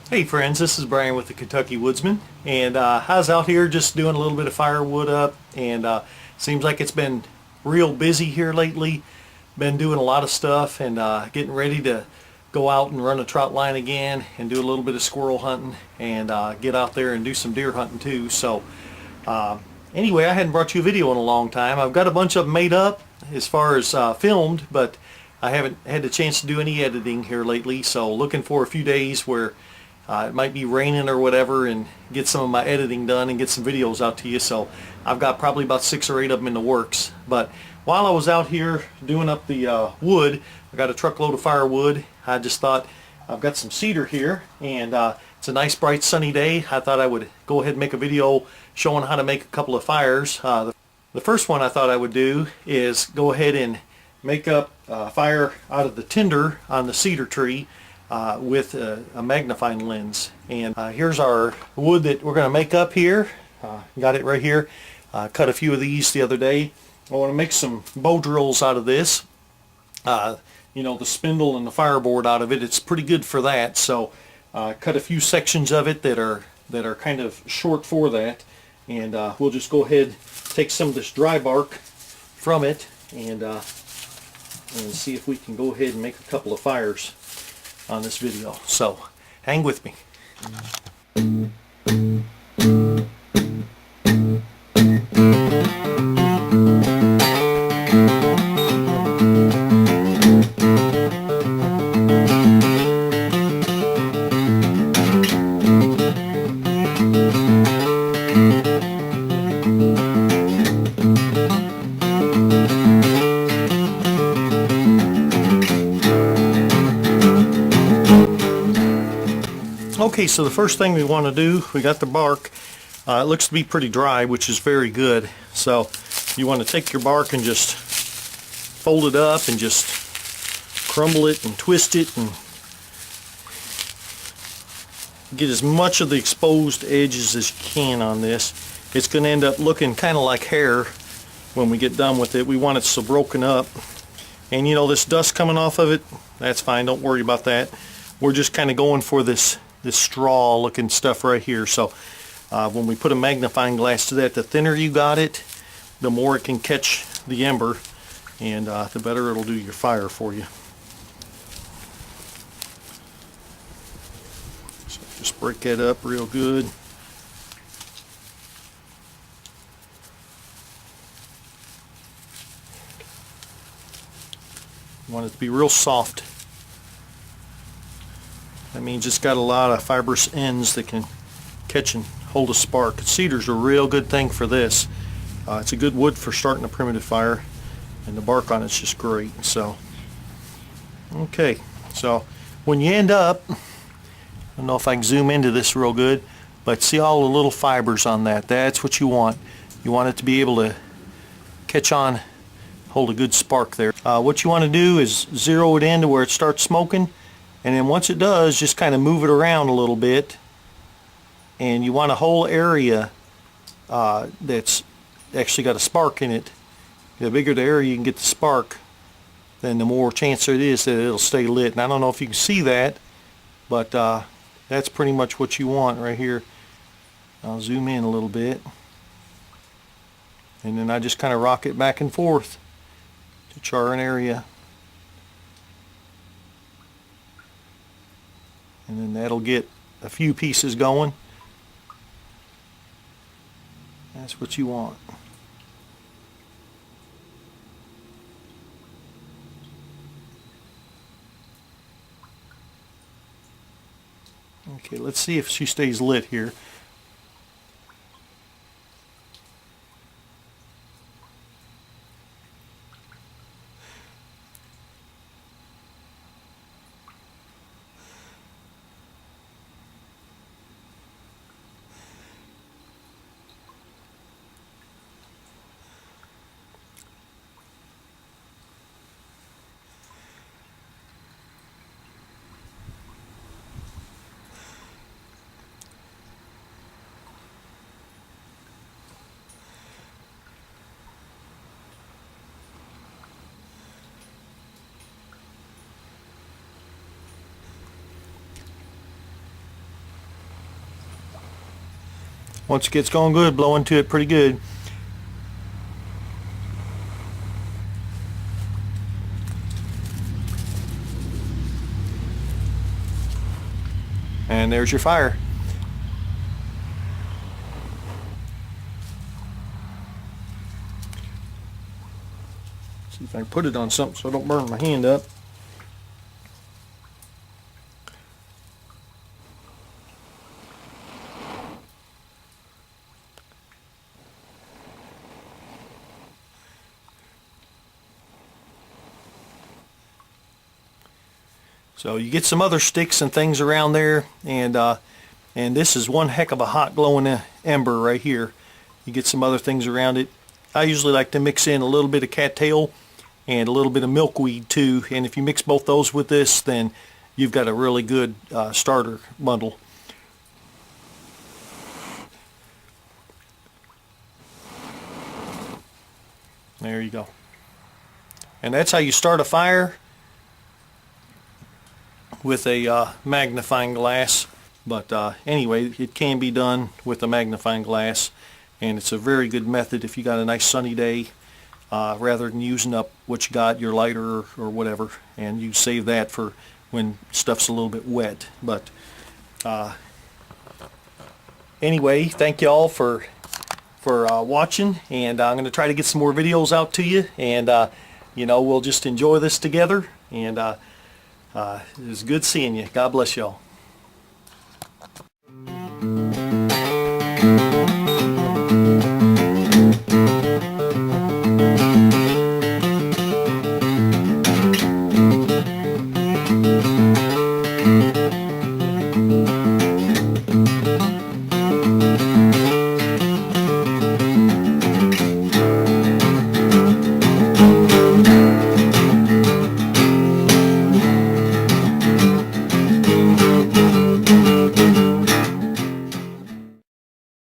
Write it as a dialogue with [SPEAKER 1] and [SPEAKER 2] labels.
[SPEAKER 1] Hey friends, this is Brian with the Kentucky Woodsman, and I was out here just doing a little bit of firewood up, and seems like it's been real busy here lately. Been doing a lot of stuff and getting ready to go out and run a trout line again and do a little bit of squirrel hunting and get out there and do some deer hunting too. So uh, anyway, I hadn't brought you a video in a long time. I've got a bunch of them made up as far as filmed, but I haven't had the chance to do any editing here lately, so looking for a few days where it might be raining or whatever and get some of my editing done and get some videos out to you. So I've got probably about 6 or 8 of them in the works. But while I was out here doing up the wood, I got a truckload of firewood. I just thought I've got some cedar here, and it's a nice bright sunny day. I thought I would go ahead and make a video showing how to make a couple of fires. The first one I thought I would do is go ahead and make up a fire out of the tinder on the cedar tree with a magnifying lens. And here's our wood that we're going to make up here. Got it right here. Cut a few of these the other day. I want to make some bow drills out of this. You know, the spindle and the fireboard out of it. It's pretty good for that. So cut a few sections of it that are kind of short for that. And we'll just go ahead, take some of this dry bark from it, and see if we can go ahead and make a couple of fires on this video. So hang with me. Okay, so the first thing we want to do, we got the bark. It looks to be pretty dry, which is very good. So you want to take your bark and just fold it up and just crumble it and twist it and get as much of the exposed edges as you can on this. It's going to end up looking kind of like hair when we get done with it. We want it so broken up. And you know, this dust coming off of it, that's fine, don't worry about that. We're just kind of going for this straw looking stuff right here. So when we put a magnifying glass to that, the thinner you got it, the more it can catch the ember, and the better it'll do your fire for you. So just break that up real good. You want it to be real soft. That means it's got a lot of fibrous ends that can catch and hold a spark. Cedar's a real good thing for this. It's a good wood for starting a primitive fire, and the bark on it's just great. So, okay, so when you end up, I don't know if I can zoom into this real good, but see all the little fibers on that. That's what you want. You want it to be able to catch on, hold a good spark there. What you want to do is zero it in to where it starts smoking. And then once it does, just kind of move it around a little bit. And you want a whole area that's actually got a spark in it. The bigger the area you can get the spark, then the more chance it is that it'll stay lit. And I don't know if you can see that, but that's pretty much what you want right here. I'll zoom in a little bit. And then I just kind of rock it back and forth to char an area. And then that'll get a few pieces going. That's what you want. Okay, let's see if she stays lit here. Once it gets going good, blow into it pretty good. And there's your fire. See if I can put it on something so I don't burn my hand up. So you get some other sticks and things around there, and this is one heck of a hot glowing ember right here. You get some other things around it. I usually like to mix in a little bit of cattail and a little bit of milkweed too, and if you mix both those with this, then you've got a really good starter bundle. There you go. And that's how you start a fire with a magnifying glass. But anyway, it can be done with a magnifying glass, and it's a very good method if you got a nice sunny day, rather than using up what you got, your lighter or whatever, and you save that for when stuff's a little bit wet. But anyway, thank you all for watching, and I'm going to try to get some more videos out to you, and you know, we'll just enjoy this together, and it was good seeing you. God bless y'all.